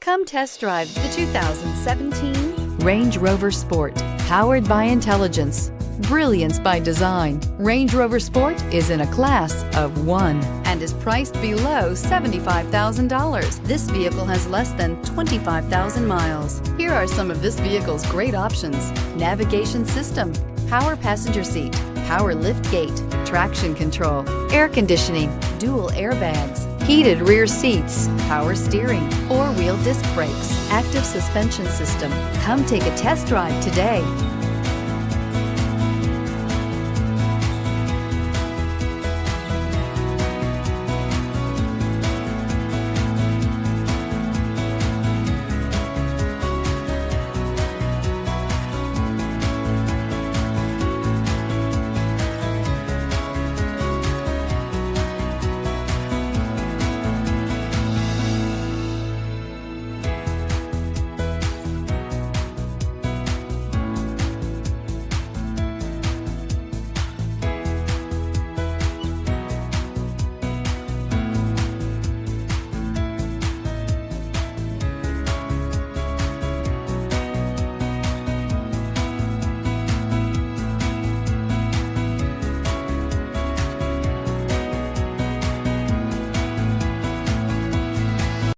Come test drive the 2017 Range Rover Sport. Powered by intelligence, brilliance by design, Range Rover Sport is in a class of one and is priced below $75,000. This vehicle has less than 25,000 miles. Here are some of this vehicle's great options: navigation system, power passenger seat, power lift gate, traction control, air conditioning, dual airbags, heated rear seats, power steering, four-wheel disc brakes, active suspension system. Come take a test drive today.